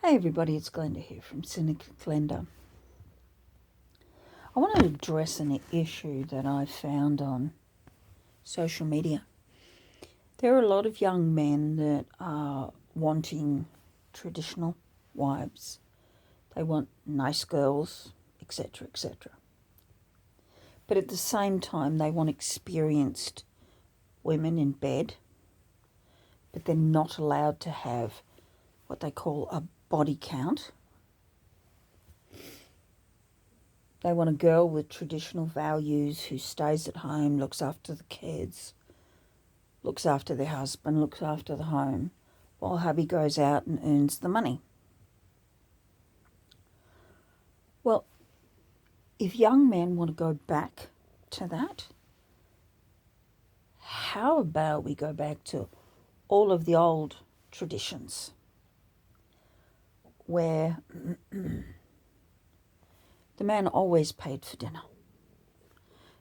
Hey everybody, it's Glenda here from Cynic Glenda. I want to address an issue that I found on social media. There are a lot of young men that are wanting traditional wives. They want nice girls, etc., etc. But at the same time, they want experienced women in bed, but they're not allowed to have what they call a body count. They want a girl with traditional values who stays at home, looks after the kids, looks after their husband, looks after the home, while hubby goes out and earns the money. Well, if young men want to go back to that, how about we go back to all of the old traditions where the man always paid for dinner.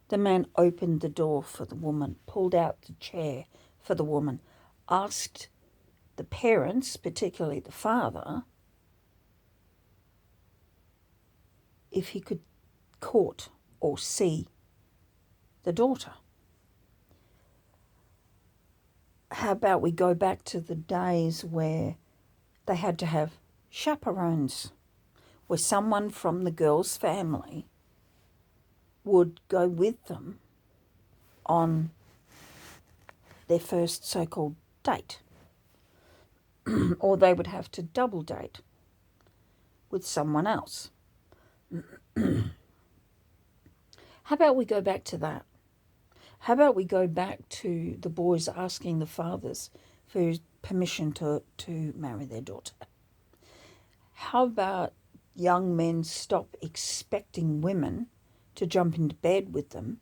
The man opened the door for the woman, pulled out the chair for the woman, asked the parents, particularly the father, if he could court or see the daughter. How about we go back to the days where they had to have chaperones, where someone from the girl's family would go with them on their first so-called date. Or they would have to double date with someone else. How about we go back to that? How about we go back to the boys asking the fathers for permission to marry their daughter? How about young men stop expecting women to jump into bed with them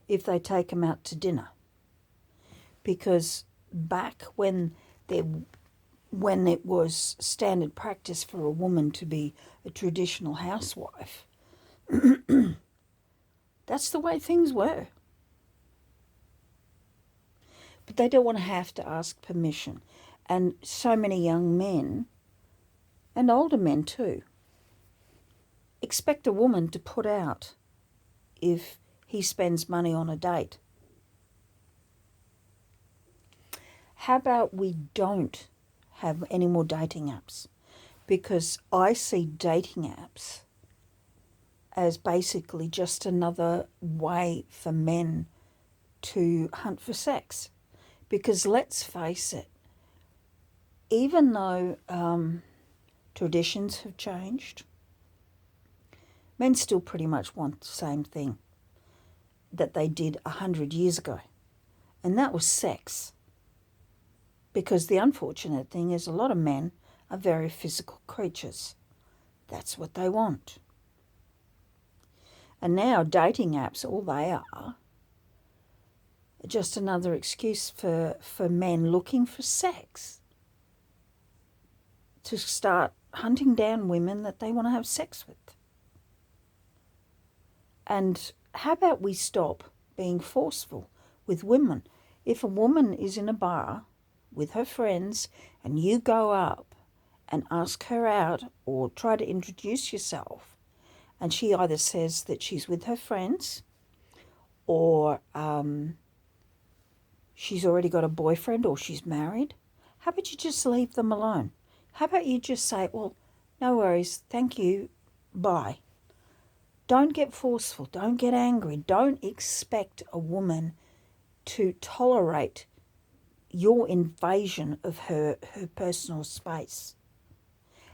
if they take them out to dinner? Because back when it was standard practice for a woman to be a traditional housewife, that's the way things were. But they don't want to have to ask permission. And so many young men, and older men too, expect a woman to put out if he spends money on a date. How about we don't have any more dating apps? Because I see dating apps as basically just another way for men to hunt for sex. Because let's face it, even though traditions have changed, men still pretty much want the same thing that they did 100 years ago, and that was sex. Because the unfortunate thing is a lot of men are very physical creatures. That's what they want. And now dating apps, all they are just another excuse for men looking for sex, to start hunting down women that they want to have sex with. And how about we stop being forceful with women? If a woman is in a bar with her friends and you go up and ask her out or try to introduce yourself, and she either says that she's with her friends or she's already got a boyfriend or she's married, how about you just leave them alone? How about you just say, well, no worries, thank you, bye. Don't get forceful, don't get angry, don't expect a woman to tolerate your invasion of her personal space.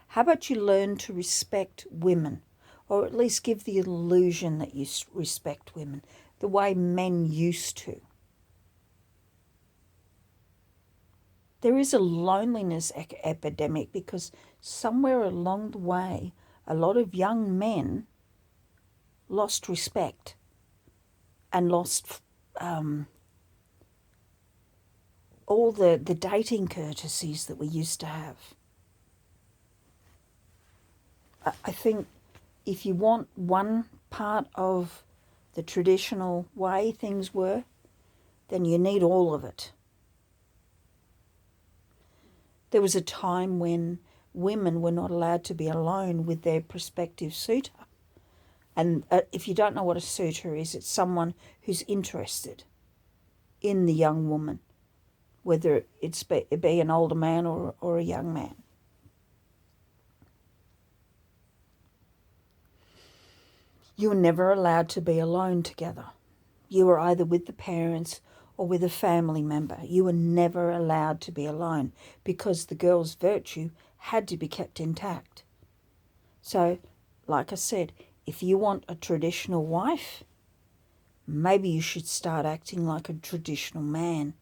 How about you learn to respect women, or at least give the illusion that you respect women, the way men used to? There is a loneliness epidemic because somewhere along the way, a lot of young men lost respect and lost all the dating courtesies that we used to have. I think if you want one part of the traditional way things were, then you need all of it. There was a time when women were not allowed to be alone with their prospective suitor. And if you don't know what a suitor is, it's someone who's interested in the young woman, whether it be an older man or a young man. You were never allowed to be alone together. You were either with the parents or with a family member. You were never allowed to be alone because the girl's virtue had to be kept intact. So, like I said, if you want a traditional wife, maybe you should start acting like a traditional man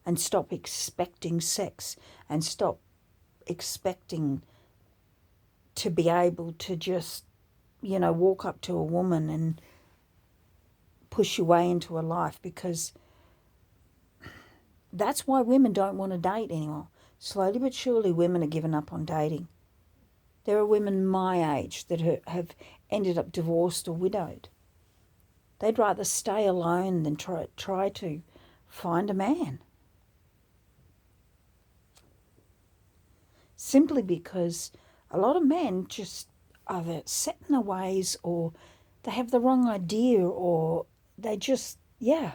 and stop expecting sex and stop expecting to be able to just, walk up to a woman and push your way into a life, because that's why women don't want to date anymore. Slowly but surely, women are giving up on dating. There are women my age that have ended up divorced or widowed. They'd rather stay alone than try to find a man. Simply because a lot of men just are set in their ways, or they have the wrong idea, or they just, yeah.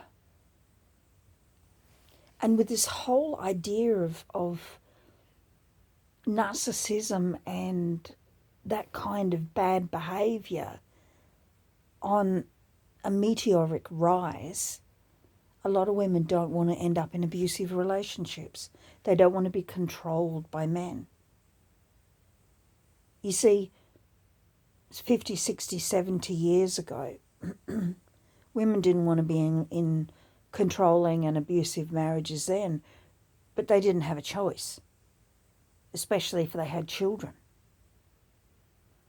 And with this whole idea of narcissism and that kind of bad behaviour on a meteoric rise, a lot of women don't want to end up in abusive relationships. They don't want to be controlled by men. You see, 50, 60, 70 years ago, women didn't want to be in controlling and abusive marriages then, but they didn't have a choice, especially if they had children.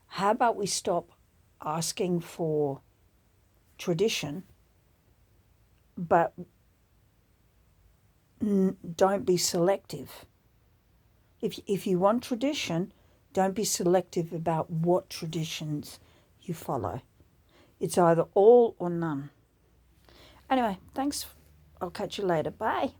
How about we stop asking for tradition, but don't be selective. If you want tradition, don't be selective about what traditions you follow. It's either all or none. Anyway, thanks. I'll catch you later. Bye.